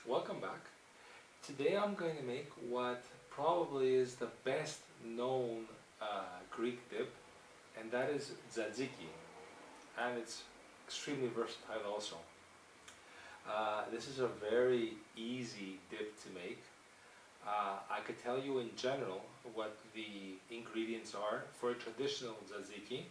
Welcome back. Today I'm going to make what probably is the best known Greek dip, and that is tzatziki, and it's extremely versatile also. This is a very easy dip to make. I could tell you in general what the ingredients are for a traditional tzatziki.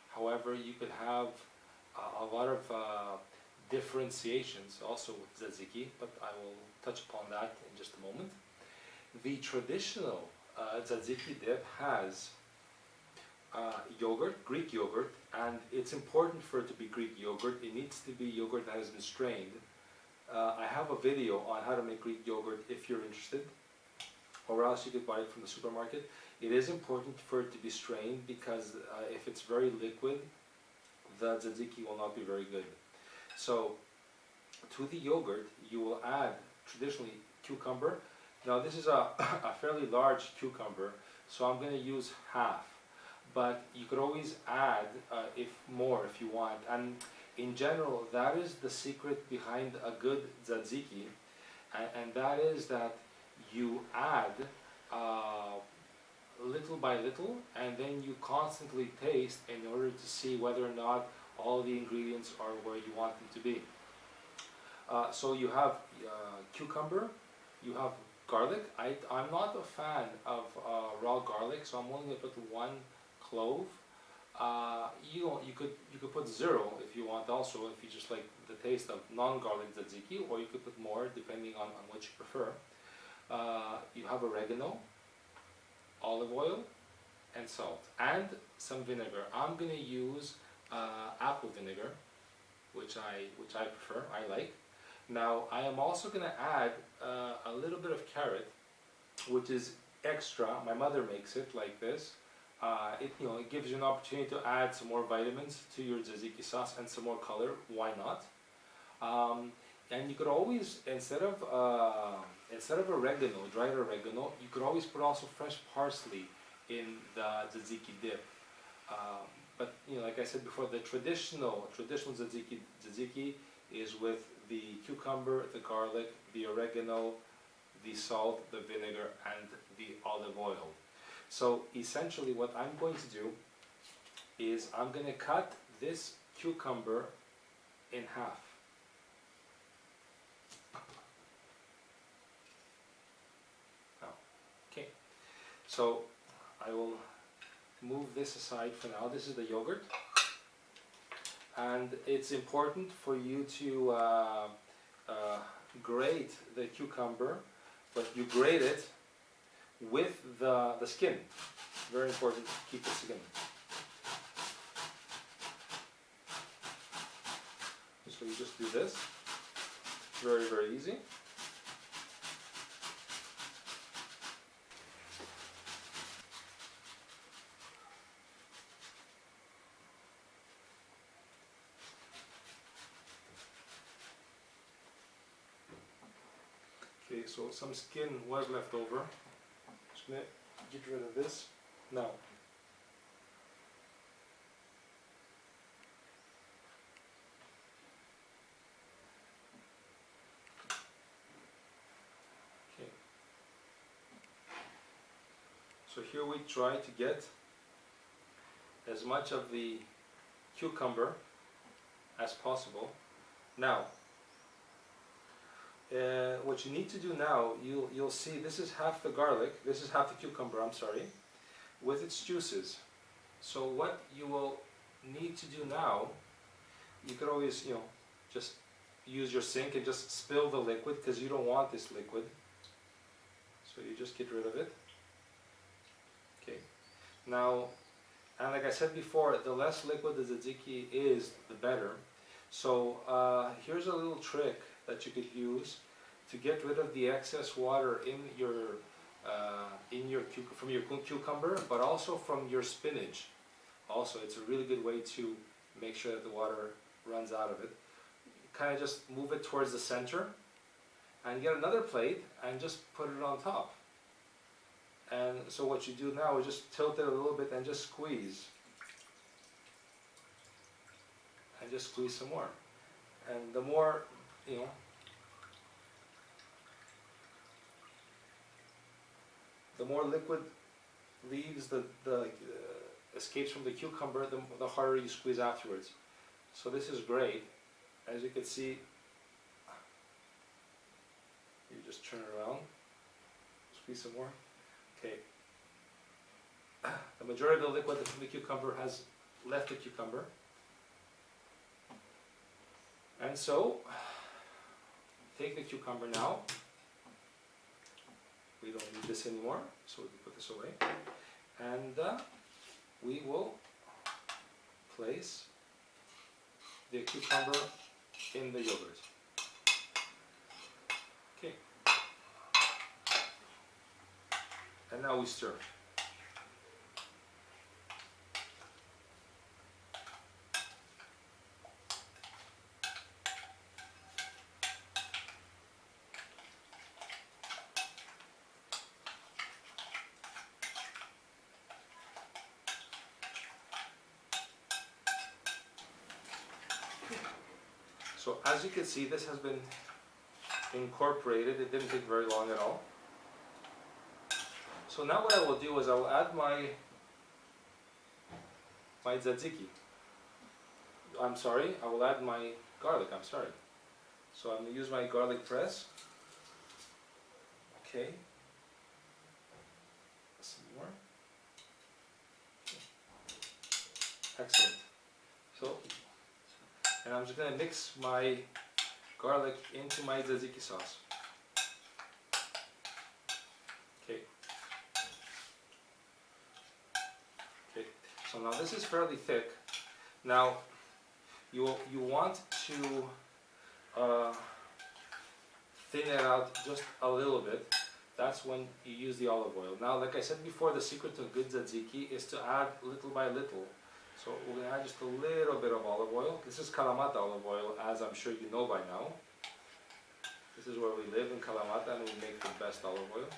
However, you could have a lot of differentiations also with tzatziki, but I will touch upon that in just a moment. The traditional tzatziki dip has yogurt, Greek yogurt, and it's important for it to be Greek yogurt. It needs to be yogurt that has been strained. I have a video on how to make Greek yogurt if you're interested, or else you could buy it from the supermarket. It is important for it to be strained because if it's very liquid, the tzatziki will not be very good. So to the yogurt you will add traditionally cucumber. Now this is a fairly large cucumber, so I'm going to use half, but you could always add if you want, and in general that is the secret behind a good tzatziki, and that is that you add little by little, and then you constantly taste in order to see whether or not all the ingredients are where you want them to be. So you have cucumber, you have garlic. I'm not a fan of raw garlic, so I'm only going to put one clove. You could put zero if you want also, if you just like the taste of non-garlic tzatziki, or you could put more depending on what you prefer. You have oregano, olive oil, and salt, and some vinegar. I'm going to use apple vinegar, which I prefer, I like. Now I am also going to add a little bit of carrot, which is extra. My mother makes it like this. It gives you an opportunity to add some more vitamins to your tzatziki sauce and some more color. Why not? And you could always, instead of oregano, dried oregano, you could always put also fresh parsley in the tzatziki dip. But like I said before, the traditional tzatziki is with the cucumber, the garlic, the oregano, the salt, the vinegar, and the olive oil. So essentially what I'm going to do is I'm going to cut this cucumber in half. Okay, so I will move this aside for now. This is the yogurt, and it's important for you to grate the cucumber, but you grate it with the skin. Very important to keep the skin. So you just do this. Very, very easy. Okay, so some skin was left over. Just going to get rid of this. Now, okay. So here we try to get as much of the cucumber as possible. Now, what you need to do now, you'll see this is half the garlic, this is half the cucumber, I'm sorry, with its juices. So what you will need to do now, you could always, just use your sink and just spill the liquid, because you don't want this liquid. So you just get rid of it. Okay. Now, and like I said before, the less liquid the tzatziki is, the better. So here's a little trick that you could use to get rid of the excess water from your cucumber, but also from your spinach. Also, it's a really good way to make sure that the water runs out of it. Kind of just move it towards the center, and get another plate and just put it on top. And so what you do now is just tilt it a little bit and just squeeze. And just squeeze some more. And the more, the more liquid leaves escapes from the cucumber, the harder you squeeze afterwards. So this is great. As you can see, you just turn it around, squeeze some more. Okay. The majority of the liquid from the cucumber has left the cucumber. And so, take the cucumber now. We don't need this anymore, so we can put this away. And we will place the cucumber in the yogurt. Okay. And now we stir. So as you can see, this has been incorporated. It didn't take very long at all. So now what I will do is I will add my tzatziki. I'm sorry, I will add my garlic, I'm sorry. So I'm going to use my garlic press. Okay. Some more. Excellent. So, and I'm just going to mix my garlic into my tzatziki sauce. Okay. Okay. So now this is fairly thick. Now you want to thin it out just a little bit. That's when you use the olive oil. Now, like I said before, the secret to good tzatziki is to add little by little. So we're going to add just a little bit of olive oil. This is Kalamata olive oil, as I'm sure you know by now. This is where we live, in Kalamata, and we make the best olive oil.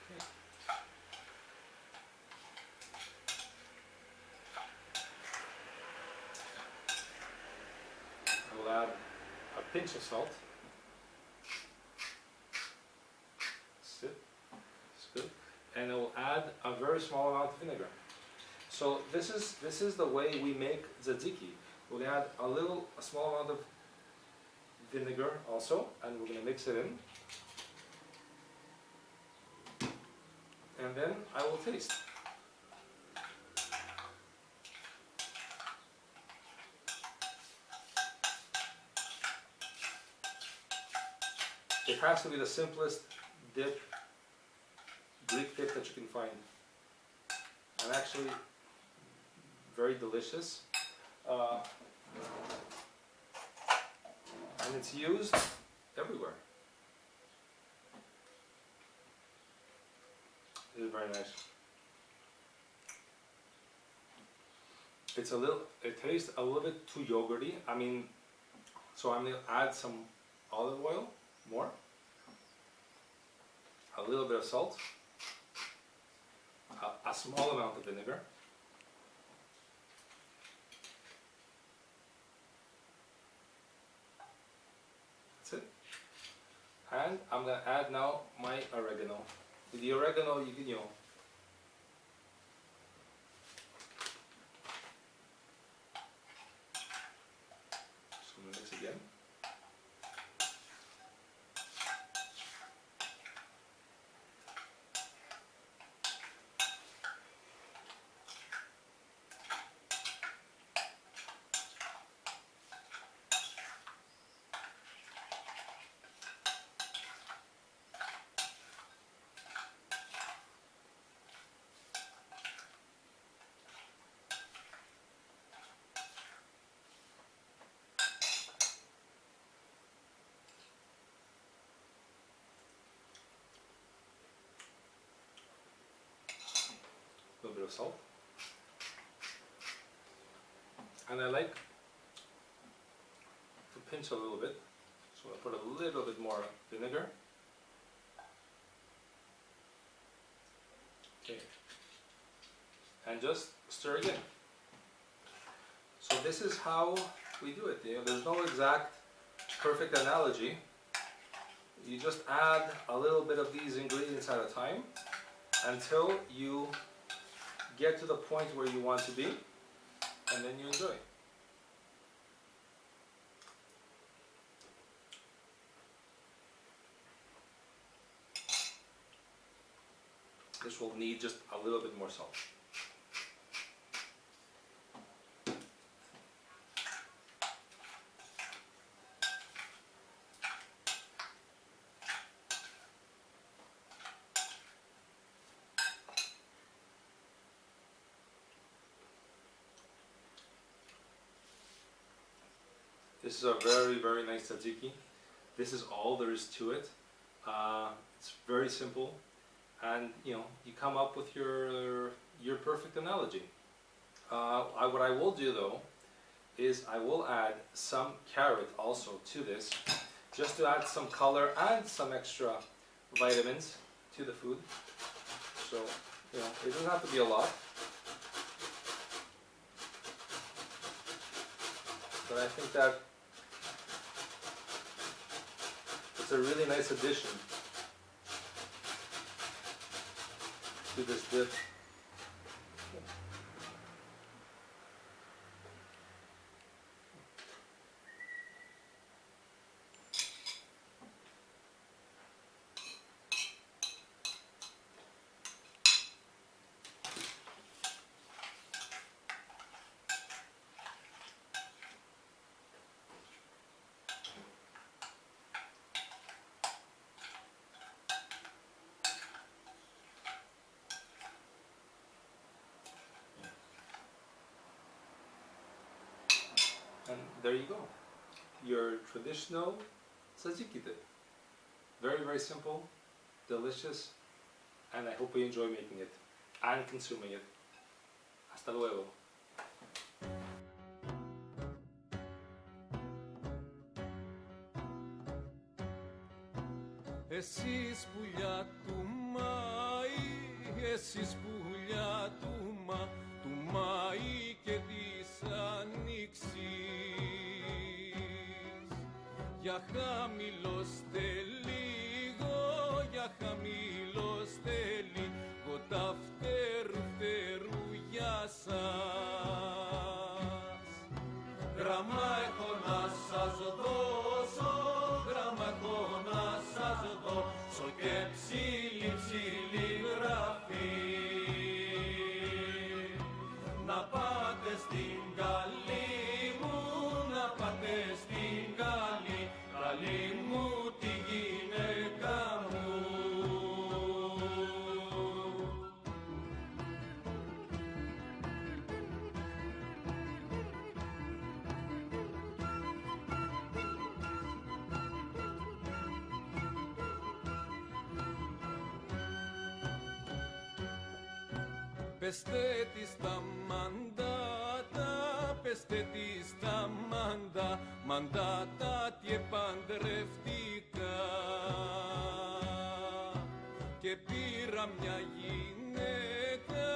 Okay. I will add a pinch of salt. That's it. That's good. And I will add a very small amount of vinegar. So this is the way we make tzatziki. We're going to add a small amount of vinegar also, and we're going to mix it in. And then I will taste. It has to be the simplest dip, Greek dip that you can find. And actually very delicious. And it's used everywhere. It is very nice. It tastes a little bit too yogurty. I mean, so I'm going to add some olive oil, more, a little bit of salt, a small amount of vinegar. That's it. And I'm going to add now my oregano. With the oregano, you can, just going to mix again. A little bit of salt, and I like to pinch a little bit, so I put a little bit more vinegar. Okay, and just stir again. So this is how we do it. There's no exact perfect analogy, You just add a little bit of these ingredients at a time until you get to the point where you want to be, and then you enjoy. This will need just a little bit more salt. This is a very, very nice tzatziki. This is all there is to it. It's very simple, and you come up with your perfect analogy. What I will do though is I will add some carrot also to this, just to add some color and some extra vitamins to the food. So it doesn't have to be a lot, but I think that it's a really nice addition to this dip. And there you go, your traditional tzatziki dip. Very, very simple, delicious, and I hope you enjoy making it and consuming it. Hasta luego. Εσείς πουλιά του Μάη, εσείς πουλιά του Μάη και της Ανοίξης. Για χαμηλώστε λίγο, για χαμηλώστε λίγο τα φτερουγιά σας. Γράμμα έχω να σας δώσω, γράμμα έχω να σας δώσω και ψηλή ψηλή γραφή. Να πάτε στην καλή μου, να πάτε στην καλή μου τη γυναίκα μου. Πεστε της τα μαντάτα, πεστε της τα μαντάτα τι επαντρευτικά. Και πήρα μια γυναίκα,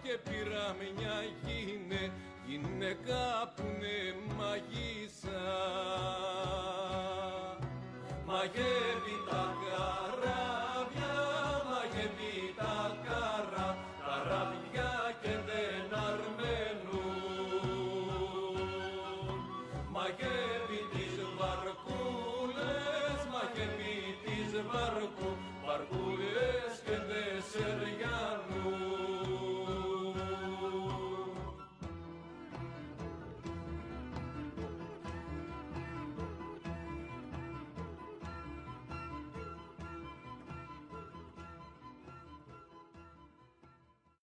και πήρα μια γυναίκα που είναι μαγίσσα. Μαγεύει τα καράβια, μαγεύει τα καράβια και δεν αρμένουν. Μαγεύει τις βαρκούλες, μαγεύει τις βαρκούλες